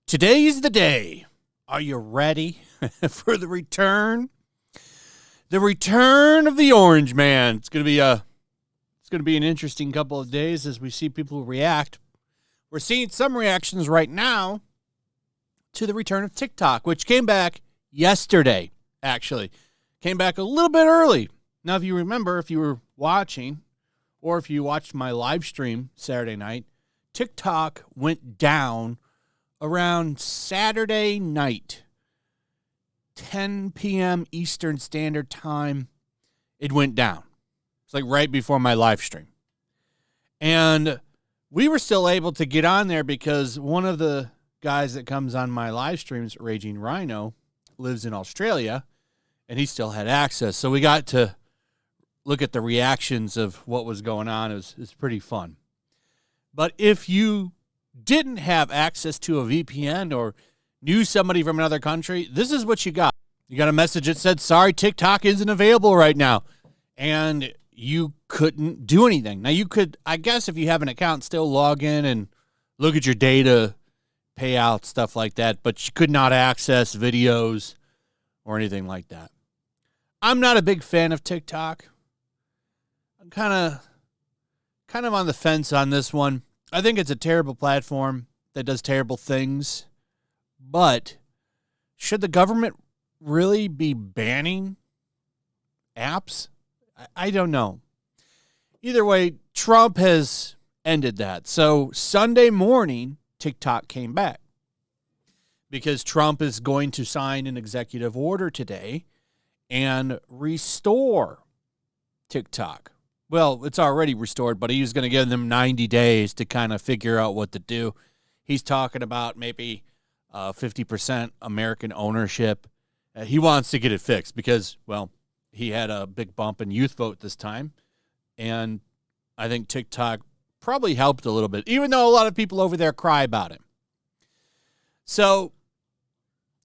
Today's the day. Are you ready for the return? The return of the Orange Man. It's gonna be an interesting couple of days as we see people react. We're seeing some reactions right now to the return of TikTok, which came back yesterday, actually. Came back a little bit early. Now, if you remember, if you were watching, or if you watched my live stream Saturday night, TikTok went down around Saturday night, 10 p.m. Eastern Standard Time. It went down. It's like right before my live stream. And we were still able to get on there because one of the guys that comes on my live streams, Raging Rhino, lives in Australia, and he still had access. So we got to look at the reactions of what was going on. It was pretty fun. But if you didn't have access to a VPN or knew somebody from another country, this is what you got. You got a message that said, sorry, TikTok isn't available right now. And you couldn't do anything. Now, you could, I guess, if you have an account, still log in and look at your data, payout, stuff like that. But you could not access videos or anything like that. I'm not a big fan of TikTok. I'm kind of on the fence on this one. I think it's a terrible platform that does terrible things. But should the government really be banning apps? I don't know. Either way, Trump has ended that. So Sunday morning, TikTok came back because Trump is going to sign an executive order today and restore TikTok. Well, it's already restored, but he's going to give them 90 days to kind of figure out what to do. He's talking about maybe 50% American ownership. He wants to get it fixed because, well, he had a big bump in youth vote this time, and I think TikTok probably helped a little bit, even though a lot of people over there cry about it. So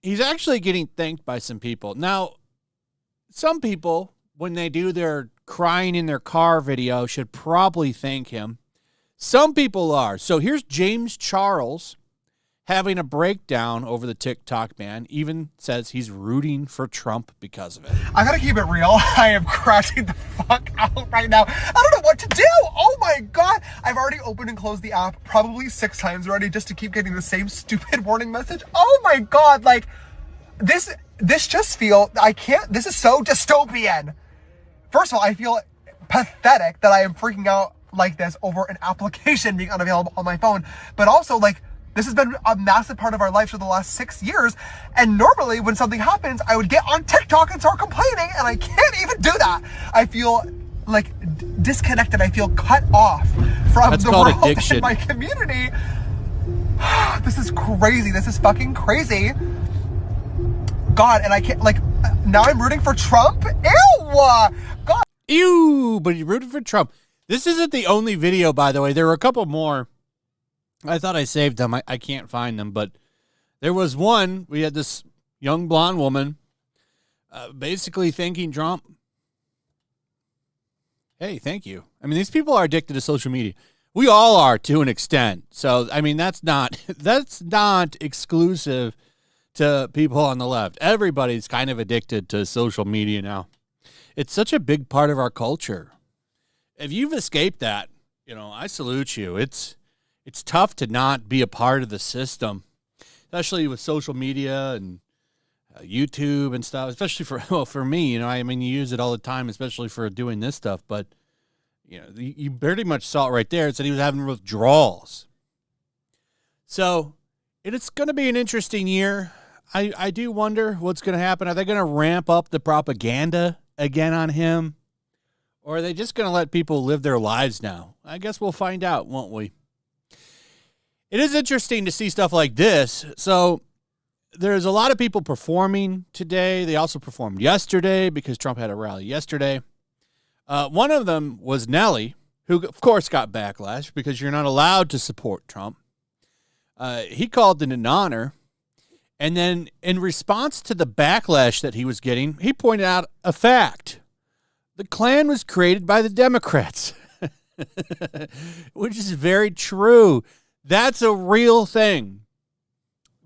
he's actually getting thanked by some people. Now, some people, when they do their crying in their car video, should probably thank him. Some people are. So here's James Charles having a breakdown over the TikTok ban, even says he's rooting for Trump because of it. I gotta keep it real. I am crashing the fuck out right now. I don't know what to do. Oh my God. I've already opened and closed the app probably 6 times already just to keep getting the same stupid warning message. Oh my God. Like this just this is so dystopian. First of all, I feel pathetic that I am freaking out like this over an application being unavailable on my phone. But also, like, this has been a massive part of our life for the last 6 years. And normally when something happens, I would get on TikTok and start complaining, and I can't even do that. I feel like disconnected. I feel cut off from the world addiction. And my community. This is crazy. This is fucking crazy. God, and I can't, like, now I'm rooting for Trump? Ew! God. Ew, but you're rooting for Trump. This isn't the only video, by the way. There were a couple more. I thought I saved them. I can't find them, but there was one. We had this young blonde woman basically thanking Trump. Hey, thank you. I mean, these people are addicted to social media. We all are to an extent. So, I mean, that's not exclusive to people on the left. Everybody's kind of addicted to social media now. It's such a big part of our culture. If you've escaped that, I salute you. It's tough to not be a part of the system, especially with social media and YouTube and stuff, especially for me, I mean, you use it all the time, especially for doing this stuff, but you pretty much saw it right there. It said he was having withdrawals. So it's going to be an interesting year. I do wonder what's going to happen. Are they going to ramp up the propaganda again on him? Or are they just going to let people live their lives now? I guess we'll find out, won't we? It is interesting to see stuff like this. So there's a lot of people performing today. They also performed yesterday because Trump had a rally yesterday. One of them was Nelly, who, of course, got backlash because you're not allowed to support Trump. He called it an honor. And then in response to the backlash that he was getting, he pointed out a fact. The KLAN was created by the Democrats, which is very true. That's a real thing.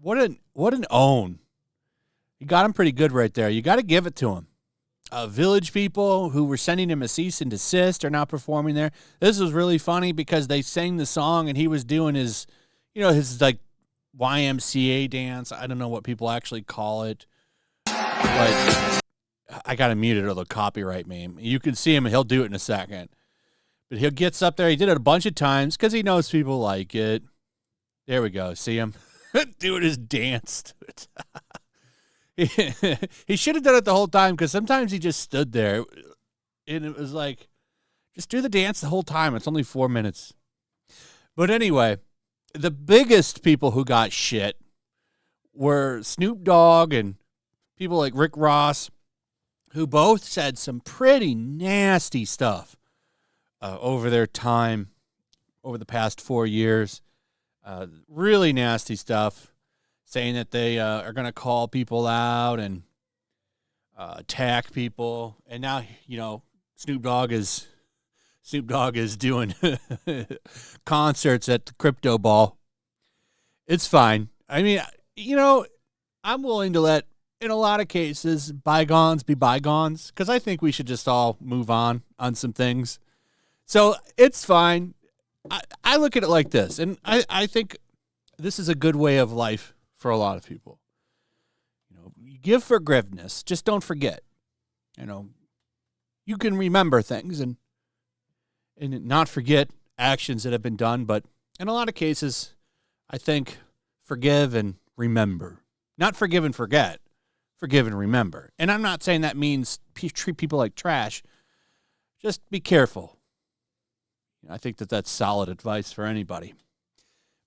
What an own. You got him pretty good right there. You got to give it to him. Village people who were sending him a cease and desist are not performing there. This was really funny because they sang the song and he was doing his, his like YMCA dance. I don't know what people actually call it. But I got to mute it or they'll copyright me. You can see him. He'll do it in a second. But he gets up there. He did it a bunch of times because he knows people like it. There we go. See him doing his dance to it. He should have done it the whole time because sometimes he just stood there and it was like, just do the dance the whole time. It's only 4 minutes. But anyway, the biggest people who got shit were Snoop Dogg and people like Rick Ross, who both said some pretty nasty stuff over their time, over the past 4 years. Really nasty stuff. Saying that they are going to call people out and attack people, and now Snoop Dogg is doing concerts at the crypto ball. It's fine. I mean, I'm willing to let, in a lot of cases, bygones be bygones because I think we should just all move on some things. So it's fine. I look at it like this, and I think this is a good way of life. For a lot of people, you give forgiveness. Just don't forget. You can remember things and not forget actions that have been done. But in a lot of cases, I think forgive and remember. Not forgive and forget. Forgive and remember. And I'm not saying that means treat people like trash. Just be careful. I think that's solid advice for anybody.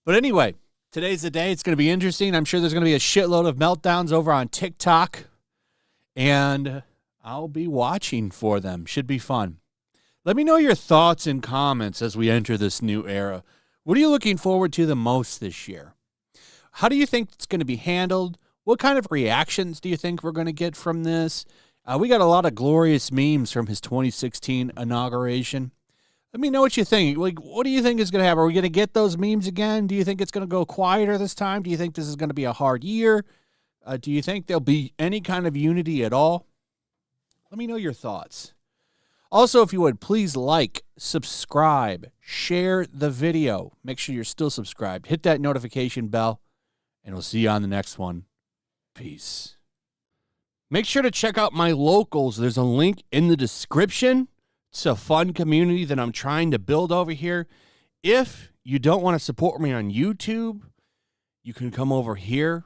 But anyway. Today's the day. It's going to be interesting. I'm sure there's going to be a shitload of meltdowns over on TikTok, and I'll be watching for them. Should be fun. Let me know your thoughts and comments as we enter this new era. What are you looking forward to the most this year? How do you think it's going to be handled? What kind of reactions do you think we're going to get from this? We got a lot of glorious memes from his 2016 inauguration. Let me know what you think. Like, what do you think is going to happen? Are we going to get those memes again? Do you think it's going to go quieter this time? Do you think this is going to be a hard year? Do you think there'll be any kind of unity at all? Let me know your thoughts. Also, if you would, please like, subscribe, share the video. Make sure you're still subscribed. Hit that notification bell, and we'll see you on the next one. Peace. Make sure to check out my locals. There's a link in the description. It's a fun community that I'm trying to build over here. If you don't want to support me on YouTube, you can come over here.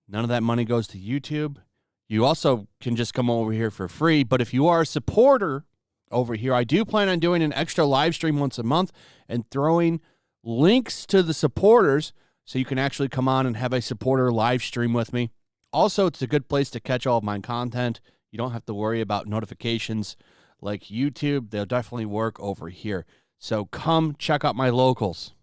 None of that money goes to YouTube. You also can just come over here for free. But if you are a supporter over here, I do plan on doing an extra live stream once a month and throwing links to the supporters so you can actually come on and have a supporter live stream with me. Also, it's a good place to catch all of my content. You don't have to worry about notifications like YouTube. They'll definitely work over here. So come check out my locals.